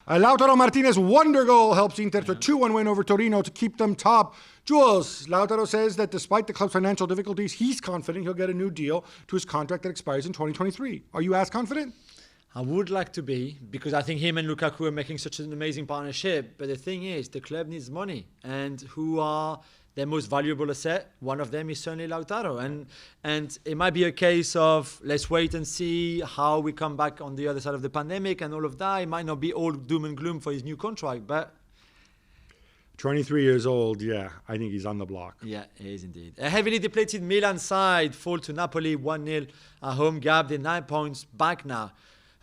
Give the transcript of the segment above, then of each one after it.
Lautaro Martinez wonder goal helps Inter to 2-1 win over Torino to keep them top. Jules, Lautaro says that despite the club's financial difficulties, he's confident he'll get a new deal to his contract that expires in 2023. Are you as confident? I would like to be, because I think him and Lukaku are making such an amazing partnership. But the thing is, the club needs money. And who are their most valuable asset? One of them is certainly Lautaro. And it might be a case of let's wait and see how we come back on the other side of the pandemic and all of that. It might not be all doom and gloom for his new contract, but 23 years old, yeah, I think he's on the block. Yeah, he is indeed. A heavily depleted Milan side fall to Napoli 1-0 at home. Gab, they're 9 points back now.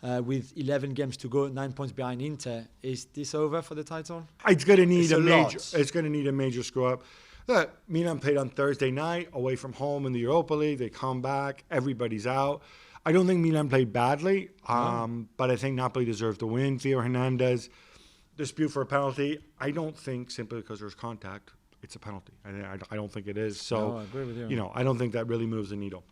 With 11 games to go, 9 points behind Inter. Is this over for the title? It's going to need a major screw up. Look, Milan played on Thursday night away from home in the Europa League. They come back, everybody's out. I don't think Milan played badly, but I think Napoli deserved to win. Theo Hernandez dispute for a penalty. I don't think simply because there's contact, it's a penalty. I don't think it is. So, I agree with you. I don't think that really moves the needle.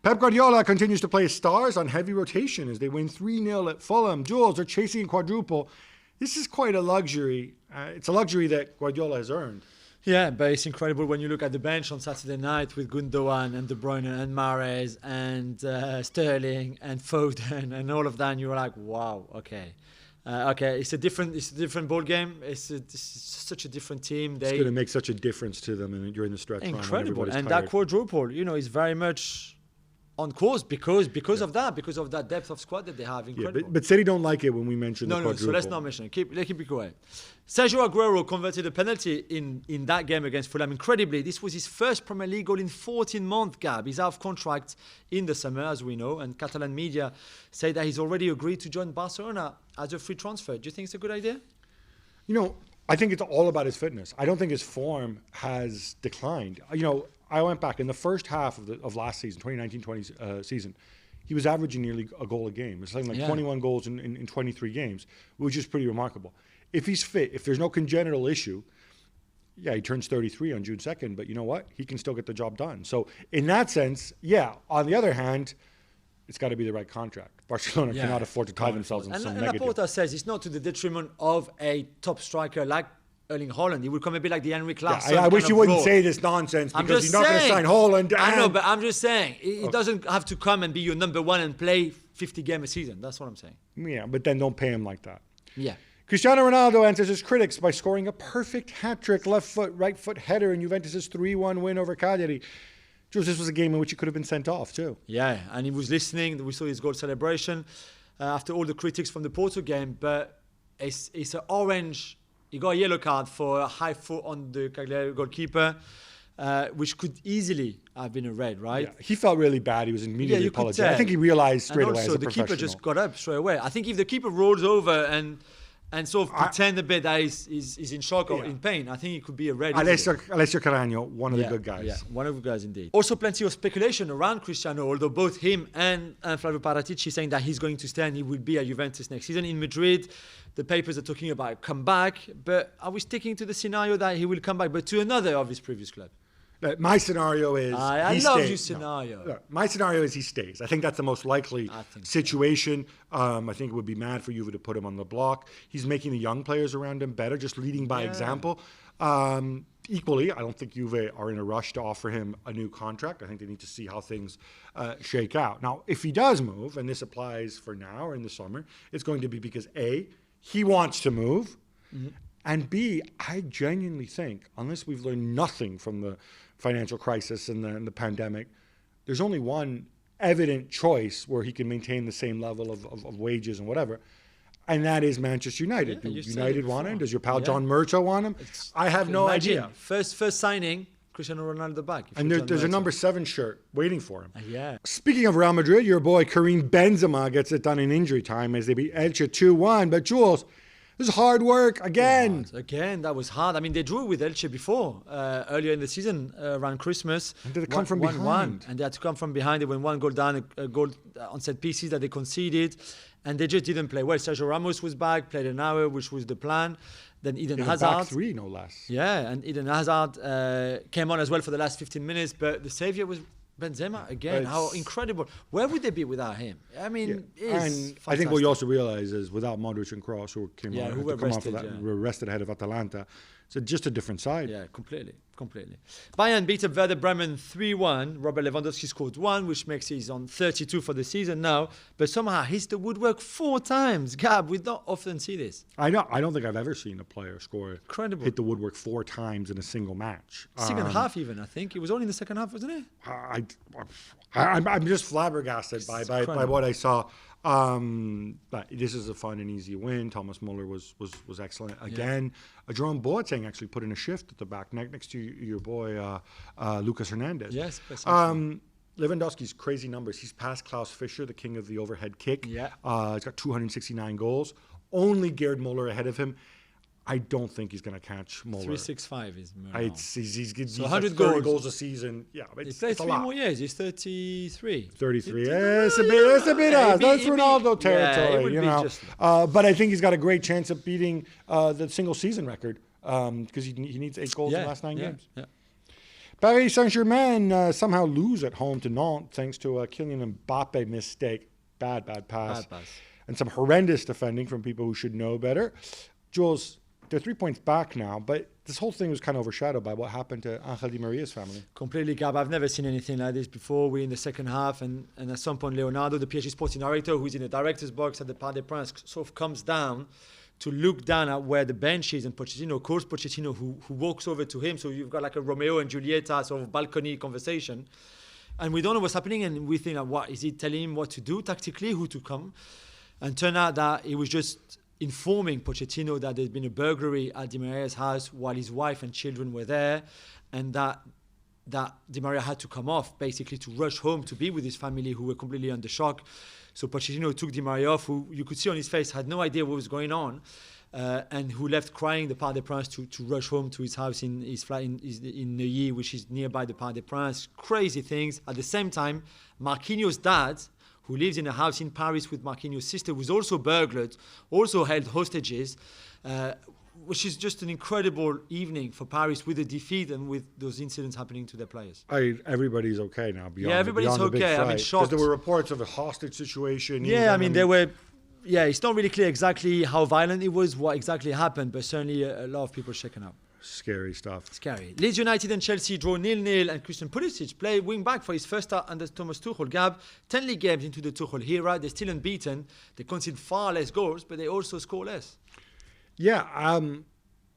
Pep Guardiola continues to play his stars on heavy rotation as they win 3-0 at Fulham. Jules are chasing quadruple. This is quite a luxury. It's a luxury that Guardiola has earned. Yeah, but it's incredible when you look at the bench on Saturday night with Gundogan and De Bruyne and Mahrez and Sterling and Foden and all of that, and you're like, wow, okay. It's a different ball game. It's such a different team. It's going to make such a difference to them during the stretch run. Incredible. And tired. That quadruple, is very much on course because of that depth of squad that they have. Incredible. Yeah, but City don't like it when we mention the quadruple. So let's not mention it. Keep it quiet. Sergio Aguero converted a penalty in that game against Fulham. Incredibly, this was his first Premier League goal in 14 months, Gab. He's out of contract in the summer, as we know, and Catalan media say that he's already agreed to join Barcelona as a free transfer. Do you think it's a good idea? I think it's all about his fitness. I don't think his form has declined. I went back in the first half of last season, 2019-20 season. He was averaging nearly a goal a game. It's something like 21 goals in 23 games, which is pretty remarkable. If he's fit, if there's no congenital issue, he turns 33 on June 2nd, but you know what? He can still get the job done. So in that sense, on the other hand, it's got to be the right contract. Barcelona cannot afford to tie themselves in some negative. And Laporta says it's not to the detriment of a top striker like Erling Haaland. He will come a bit like the Henrik Larsson. I wish you wouldn't say this nonsense because he's not going to sign Haaland. I know, but I'm just saying it doesn't have to come and be your number one and play 50 games a season. That's what I'm saying. Yeah, but then don't pay him like that. Yeah. Cristiano Ronaldo answers his critics by scoring a perfect hat-trick left foot, right foot header in Juventus' 3-1 win over Cagliari. Jules, this was a game in which he could have been sent off too. Yeah, and he was listening. We saw his goal celebration after all the critics from the Porto game, but it's an orange. He got a yellow card for a high foot on the Cagliari goalkeeper, which could easily have been a red, right? Yeah, he felt really bad. He was immediately apologizing. I think he realized straight away as a professional. The keeper just got up straight away. I think if the keeper rolls over and sort of pretend a bit that he's in shock or in pain, I think it could be a red. Alessio Caragno, one of the good guys. Yeah, one of the guys indeed. Also plenty of speculation around Cristiano, although both him and Flavio Paratici saying that he's going to stay and he will be at Juventus next season. In Madrid, the papers are talking about come back, but are we sticking to the scenario that he will come back, but to another of his previous club? My scenario is I love your scenario. No, my scenario is he stays. I think that's the most likely situation. I think it would be mad for Juve to put him on the block. He's making the young players around him better, just leading by example. Equally, I don't think Juve are in a rush to offer him a new contract. I think they need to see how things shake out. Now, if he does move, and this applies for now or in the summer, it's going to be because A, he wants to move, and B, I genuinely think, unless we've learned nothing from the financial crisis and the pandemic, there's only one evident choice where he can maintain the same level of wages and whatever, and that is Manchester United. Do United want him? Does your pal John Murtough want him? I have no idea. First signing, Cristiano Ronaldo back. And there's a number 7 shirt waiting for him. Yeah. Speaking of Real Madrid, your boy Karim Benzema gets it done in injury time as they beat Elche 2-1. But Jules, this is hard work again. Again, that was hard. I mean, they drew with Elche before, earlier in the season, around Christmas. And did it come from behind? And they had to come from behind. They went one goal down, a goal on set pieces that they conceded. And they just didn't play well. Sergio Ramos was back, played an hour, which was the plan. Then Eden Hazard. Back 3, no less. Yeah, and Eden Hazard came on as well for the last 15 minutes. But the saviour was Benzema again, how incredible. Where would they be without him? I mean, and I think what you also realize is without Modric and Kroos, who were rested ahead of Atalanta, it's just a different side. Yeah, completely. Bayern beat up Werder Bremen 3-1. Robert Lewandowski scored 1, which makes he's on 32 for the season now. But somehow he's the woodwork 4 times. Gab, we don't often see this. I don't think I've ever seen a player Incredible. hit the woodwork 4 times in a single match. Second half even, I think. It was only in the second half, wasn't it? I'm just flabbergasted by what I saw. But this is a fun and easy win. Thomas Muller was excellent again. Jerome Boateng actually put in a shift at the back next to your boy Lucas Hernandez. Yes. Lewandowski's crazy numbers. He's passed Klaus Fischer, the king of the overhead kick. Yeah. He's got 269 goals. Only Gerd Muller ahead of him. I don't think he's going to catch Muller. 365 is Muller. He's 100 goals a season. Yeah, he's played 3 more years. He's 33. 33. It's a bit us. That's Ronaldo territory, but I think he's got a great chance of beating the single season record because he needs 8 goals in the last 9 games. Yeah. Paris Saint-Germain somehow lose at home to Nantes thanks to a Kylian Mbappe mistake. Bad pass. And some horrendous defending from people who should know better. Jules, they're 3 points back now, but this whole thing was kind of overshadowed by what happened to Angel Di Maria's family. Completely, Gab. I've never seen anything like this before. We're in the second half, and at some point, Leonardo, the PSG sporting director, who's in the director's box at the Parc des Princes, sort of comes down to look down at where the bench is, and Pochettino calls Pochettino, who walks over to him. So you've got like a Romeo and Julieta sort of balcony conversation. And we don't know what's happening, and we think, what is he telling him what to do tactically, who to come? And turned out that he was just informing Pochettino that there's been a burglary at Di Maria's house while his wife and children were there, and that Di Maria had to come off basically to rush home to be with his family who were completely under shock. So Pochettino took Di Maria off, who you could see on his face had no idea what was going on, and who left crying the Parc des Princes to rush home to his house in his flat in Neuilly, which is nearby the Parc des Princes. Crazy things. At the same time, Marquinhos' dad, who lives in a house in Paris with Marquinhos' sister, was also burglared, also held hostages, which is just an incredible evening for Paris with the defeat and with those incidents happening to their players. Everybody's okay now. Everybody's okay. I mean, shocked. Because there were reports of a hostage situation. There were. Yeah, it's not really clear exactly how violent it was, what exactly happened, but certainly a lot of people shaken up. Scary stuff. Scary. Leeds United and Chelsea draw 0-0, and Christian Pulisic played wing-back for his first start under Thomas Tuchel. Gab, 10 league games into the Tuchel era, they're still unbeaten. They concede far less goals, but they also score less. Yeah,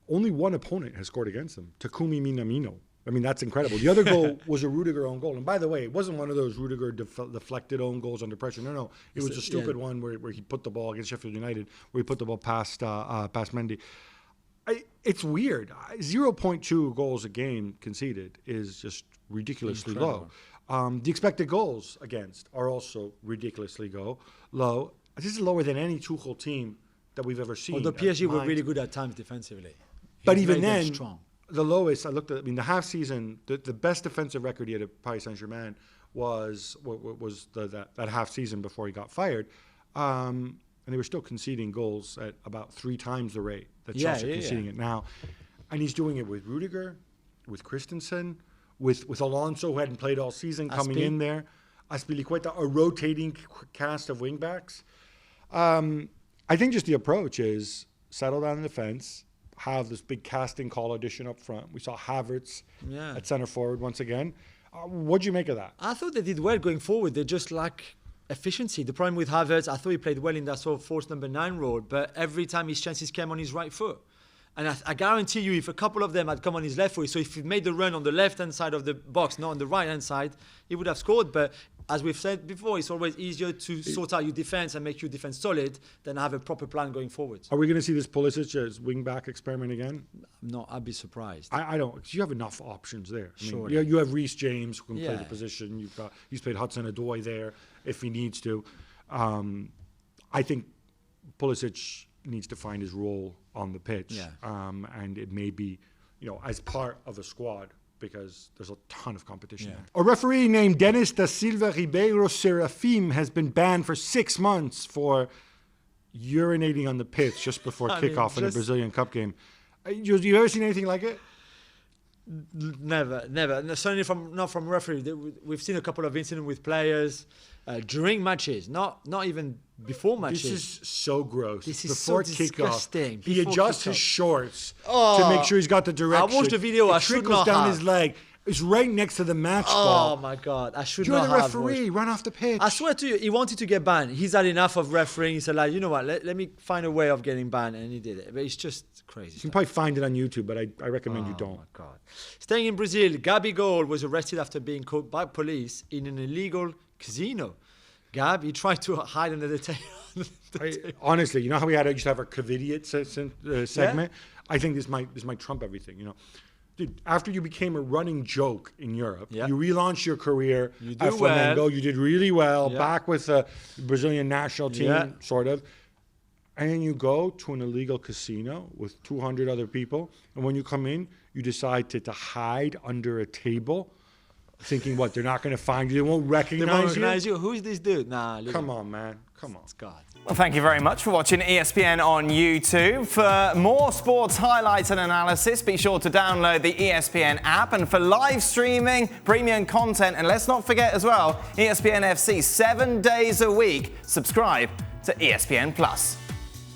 only one opponent has scored against them, Takumi Minamino. I mean, that's incredible. The other goal was a Rudiger own goal. And by the way, it wasn't one of those Rudiger deflected own goals under pressure. No. It was a stupid one where he put the ball against Sheffield United, where he put the ball past Mendy. It's weird. 0.2 goals a game conceded is just ridiculously low. The expected goals against are also ridiculously low. This is lower than any Tuchel team that we've ever seen. Well, the PSG were really good at times defensively. But even then, the lowest, I looked at, the half season, the best defensive record he had at Paris Saint-Germain was that half season before he got fired. And they were still conceding goals at about 3 times the rate that Chelsea are conceding it now. And he's doing it with Rudiger, with Christensen, with Alonso, who hadn't played all season, coming in there. Azpilicueta, a rotating cast of wingbacks. I think just the approach is settle down in defense, have this big casting call addition up front. We saw Havertz at center forward once again. What'd you make of that? I thought they did well going forward. They just lack efficiency. The problem with Havertz, I thought he played well in that sort of false number 9 role, but every time his chances came on his right foot. And I guarantee you, if a couple of them had come on his left foot, so if he made the run on the left-hand side of the box, not on the right-hand side, he would have scored. But as we've said before, it's always easier to sort out your defense and make your defense solid than have a proper plan going forward. Are we going to see this Pulisic as wing-back experiment again? No, I'd be surprised. I don't, because you have enough options there. Sure. You have Reece James who can play the position. He's played Hudson-Odoi there if he needs to. I think Pulisic needs to find his role on the pitch, and it may be, as part of a squad, because there's a ton of competition there. A referee named Denis da Silva Ribeiro Serafim has been banned for 6 months for urinating on the pitch just before kickoff in a Brazilian Cup game. You ever seen anything like it? Never. No, certainly not from referee. We've seen a couple of incidents with players during matches, not even before matches. This is so gross. This is before so kickoff, disgusting. he adjusts his shorts to make sure he's got the direction. I watched the video. It I should trickles not down have. his leg. It's right next to the match ball. Oh my God! I should You're not the have referee. watched. Run off the pitch. I swear to you, he wanted to get banned. He's had enough of refereeing. He said, like, you know what? Let me find a way of getting banned, and he did it. But it's just crazy. You can probably find it on YouTube, but I recommend you don't. Oh my God! Staying in Brazil, Gab Juls was arrested after being caught by police in an illegal casino. Gab, he tried to hide under the table. Honestly, you know how we used to have our Covidiot segment? I think this might trump everything, you know. Dude, after you became a running joke in Europe, you relaunched your career at Flamengo. You did really well, back with the Brazilian national team, sort of. And then you go to an illegal casino with 200 other people. And when you come in, you decide to hide under a table, thinking, what, they're not going to find you? They won't recognize you? Who's this dude? Nah, listen. Come on, man. Come on. It's God. Well, thank you very much for watching ESPN on YouTube. For more sports highlights and analysis, be sure to download the ESPN app. And for live streaming, premium content, and let's not forget as well, ESPN FC 7 days a week. Subscribe to ESPN Plus.